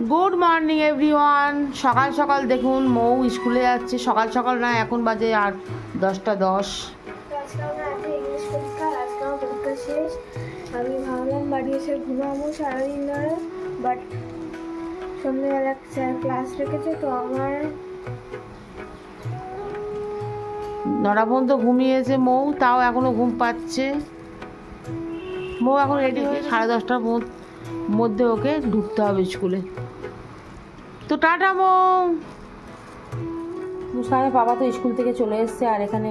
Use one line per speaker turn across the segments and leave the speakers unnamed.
Good morning everyone. সকাল সকাল দেখুন মৌ স্কুলে যাচ্ছে। সকাল সকাল না, এখন বাজে আর 10টা 10।
আমি ভাবলাম বাড়ি এসে ঘুমাবো সারাদিন ধরে, বাট সন্ধ্যেবেলা স্যার ক্লাস রেখেছে, তো আমার
9টা পর্যন্ত ঘুমিয়েছে মৌ, তাও এখনো ঘুম পাচ্ছে। মৌ এখন রেডি হয়ে 10:30টার মধ্যে ওকে ঢুকতে হবে স্কুলে। তো টাটা মৌ। মুস্কানের বাবা তো স্কুল থেকে চলে এসছে, আর এখানে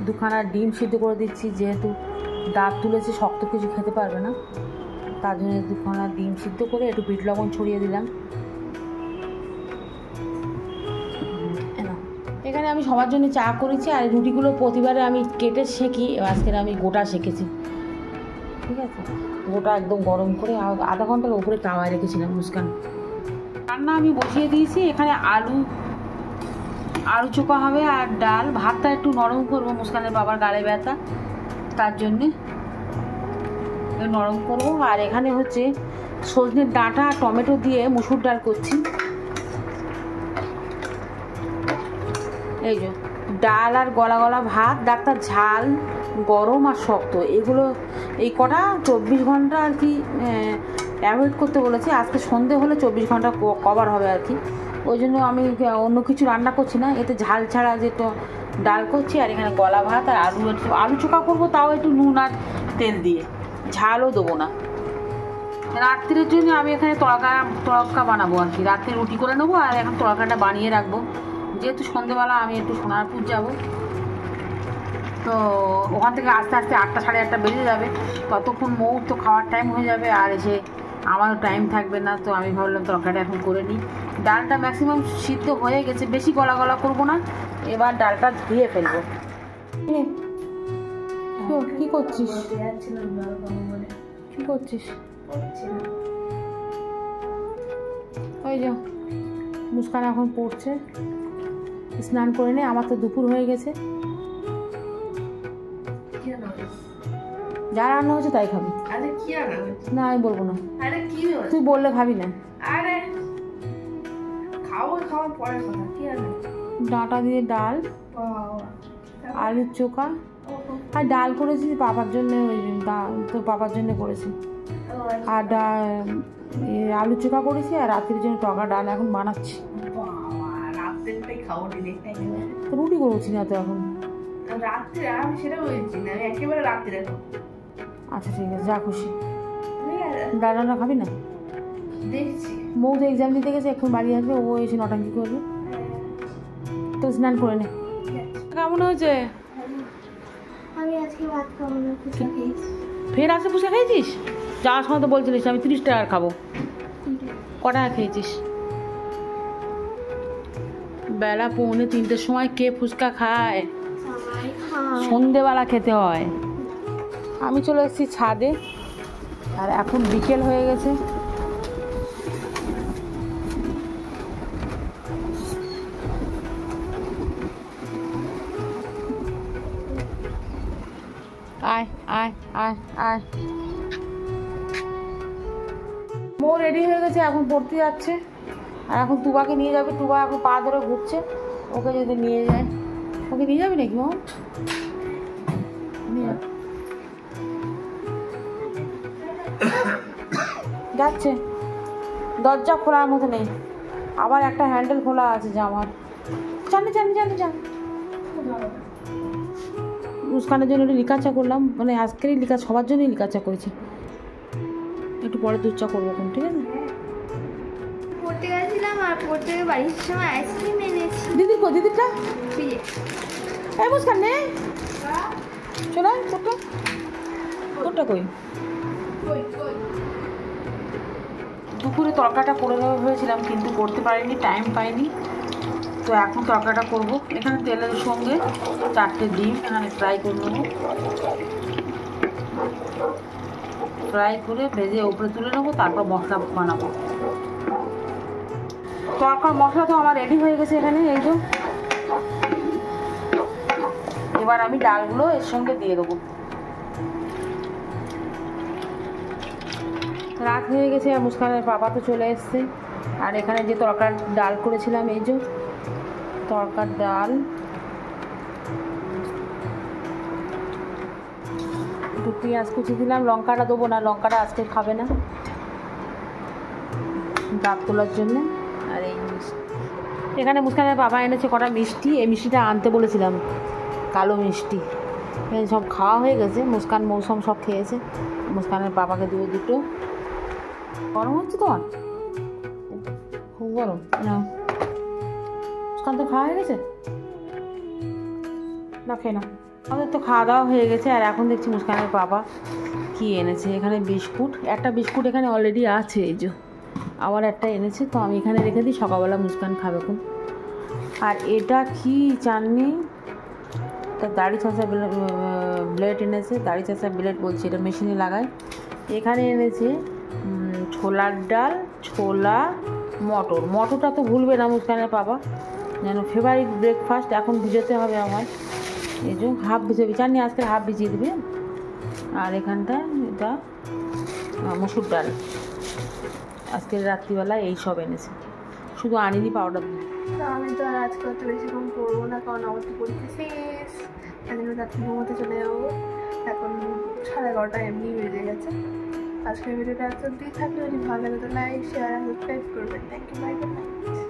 দুখানা ডিম সিদ্ধ করে দিচ্ছি। যেহেতু দাঁত তুলেছে, শক্ত কিছু খেতে পারবে না, তার জন্য দুখানা ডিম সিদ্ধ করে একটু বিট লবণ ছড়িয়ে দিলাম। এখানে আমি সবার জন্য চা করেছি, আর রুটিগুলো প্রতিবারে আমি কেটে সেঁকি, আজকে আমি গোটা সেঁকেছি। ঠিক আছে, গোটা একদম গরম করে আধা ঘন্টার উপরে তাওয়ায় রেখেছিলাম। মুস্কান রান্না আমি বসিয়ে দিয়েছি। এখানে আলু চোখা হবে আর ডাল। ভাতটা একটু নরম করবো, মুস্কানের বাবার গালে ব্যথা, তার জন্যে নরম করব। আর এখানে হচ্ছে সজনের ডাঁটা আর টমেটো দিয়ে মুসুর ডাল করছি। এই যে ডাল আর গলা গলা ভাত, ডাক্তার ঝাল, গরম আর শক্ত, এগুলো এই কটা 24 ঘন্টা আর কি অ্যাভয়েড করতে বলেছে। আজকে সন্ধে হলে 24 ঘন্টা কভার হবে আর কি। ওই জন্য আমি অন্য কিছু রান্না করছি না, এতে ঝাল ছাড়া যে তো ডাল করছি। আর এখানে গলা ভাত আর আলু চোখা করবো, তাও একটু নুন আর তেল দিয়ে, ঝালও দেবো না। রাত্রির জন্য আমি এখানে তড়কা বানাবো আর কি। রাত্রে রুটি করে নেবো, আর এখন তড়কাটা বানিয়ে রাখবো। যেহেতু সন্ধ্যেবেলা আমি একটু সোনারপুর যাব, তো ওখান থেকে আস্তে আস্তে 8টা 8:30 বেজে যাবে। ততক্ষণ মৌ তো খাওয়ার টাইম হয়ে যাবে, আর এসে আমারও টাইম থাকবে না। তো আমি ভাবলাম তরকারিটা এখন করে নিই। ডালটা ম্যাক্সিমাম সিদ্ধ হয়ে গেছে, বেশি গলা গলা করবো না। এবার ডালটা ধুয়ে ফেলবো। কি করছিস? কি করছিস? ওই যে মুস্কান এখন পড়ছে, স্নান করে নে। আমার তো দুপুর হয়ে গেছে। যা রান্না হচ্ছে তাই খাবি। না আমি বলবো না, তুই বললে খাবি না। ডাঁটা দিয়ে ডাল, আলুর চোখা আর ডাল করেছি পাপার জন্য। ওই তোর পাপার জন্য করেছি। আর আলু চোখা করেছি, আর রাত্রির জন্য টকা ডাল এখন বানাচ্ছি। রুটি করছি না তো এখন,
রাত্রে আমি সেটা বলছি না, আমি একেবারে রাত্রে।
আচ্ছা ঠিক আছে, যা খুশি। ডাল রান্না খাবি না?
দেখছি
মৌ তো এক্সাম দিতে গেছে, এখন বাড়ি আসবে, ও এসে নটাঙ্কি করবে। তো স্নান করে নে। কেমন হয়েছে?
আমি আজকে ভাত খাবো না, ফুচকা খেয়েছি।
ফের আসে ফুচকা খেয়েছিস? যাওয়ার সময় তো বলছিলিস আমি 30 টাকার খাবো। কটা খেয়েছিস? বেলা 2:45-3টের সময় কে ফুচকা খায়? সন্ধেবেলা খেতে হয়। আমি চলে এসেছি ছাদে, আর এখন বিকেল হয়ে গেছে। আয় আয় আয় আয়। মৌ রেডি হয়ে গেছে, এখন পড়তে যাচ্ছে। আর এখন টুবাকে নিয়ে যাবে। টুবা এখন পা ধরে ঘুরছে, ওকে যদি নিয়ে যায়। ওকে নিয়ে যাবি নাকি মৌ? নিয়ে যাচ্ছে। দরজা খোলার মতো নেই, আবার একটা হ্যান্ডেল খোলা আছে জামার। জানি জানি জানি জানি। মুস্কানের জন্য একটু লিকা চা করলাম, মানে আজকেরই লিকা, সবার জন্যই লিকা চা করেছি। একটু পরে দুধ চা করবো এখন, ঠিক আছে?
পড়তে গেছিলাম, আর পড়তে বাড়ির সময় আইসক্রিম এনেছি।
দিদি কো? দিদিটা এই মুস্কান নে, চলে তোরটা তোরটা কই? দুপুরে তরকাটা করে দেওয়া হয়েছিলাম, কিন্তু করতে পারিনি, টাইম পাইনি। তো এখন তরকাটা করবো। এখানে তেলের সঙ্গে 4টে ডিম এখানে ফ্রাই করে নেবো। ফ্রাই করে ভেজে উপরে তুলে নেবো, তারপর মশলা বানাবো। তরকার মশলা তো আমার রেডি হয়ে গেছে এখানে, এই যে। এবার আমি ডালগুলো এর সঙ্গে দিয়ে দেবো। রাত হয়ে গেছে আর মুস্কানের পাপা তো চলে এসছে। আর এখানে যে তরকার ডাল করেছিলাম, এই যে তরকার ডাল, একটু পেঁয়াজ কুচি দিলাম, লঙ্কাটা দেবো না, লঙ্কাটা আজকে খাবে না দাঁত তোলার জন্য। আর এই এখানে মুস্কানের বাবা এনেছে কটা মিষ্টি, এই মিষ্টিটা আনতে বলেছিলাম, কালো মিষ্টি। এখানে সব খাওয়া হয়ে গেছে, মুস্কান মৌসুম সব খেয়েছে, মুস্কানের বাবাকে দেবো দুটো। গরম হচ্ছে তোমার? খুব গরম না? মুস্কান তো খাওয়া হয়ে গেছে না? খেয়ে না, আমাদের তো খাওয়া দাওয়া হয়ে গেছে। আর এখন দেখছি মুস্কানের বাবা কি এনেছে, এখানে বিস্কুট, একটা বিস্কুট এখানে অলরেডি আছে, এই যে আবার একটা এনেছে, তো আমি এখানে রেখে দিই, সকালবেলা মুস্কান খাবে কোন। আর এটা কি চাননি, তা দাড়ি চাষা ব্লেড এনেছে, দাড়ি চাষা ব্লেড বলছি, এটা মেশিনে লাগায়। এখানে এনেছে ছোলার ডাল, ছোলা, মটর, মটরটা তো ভুলবে না মুস্কানের বাবা, যেন ফেভারিট ব্রেকফাস্ট, এখন ভিজোতে হবে আমার। এই যে হাফ ভিজে চাননি, আজকে হাফ ভিজিয়ে দেবে। আর এখানটা এটা মসুর ডাল, আজকের রাত্রিবেলা এই সব এনেছে, শুধু আনিনি পাউডার।
তো আমি তো আর আজকে অত বেশিক্ষণ করবো না, কারণ আমার তো পরীক্ষা শেষ, তাই জন্য রাত্রি ঘুমোতে চলে যাবো। এখন 11:30 এমনি বেজে গেছে। আজকের ভিডিওটা এত অব্দি থাকলে যদি ভালো লাগে তো লাইক, শেয়ার আর সাবস্ক্রাইব করবেন। Thank you, bye by.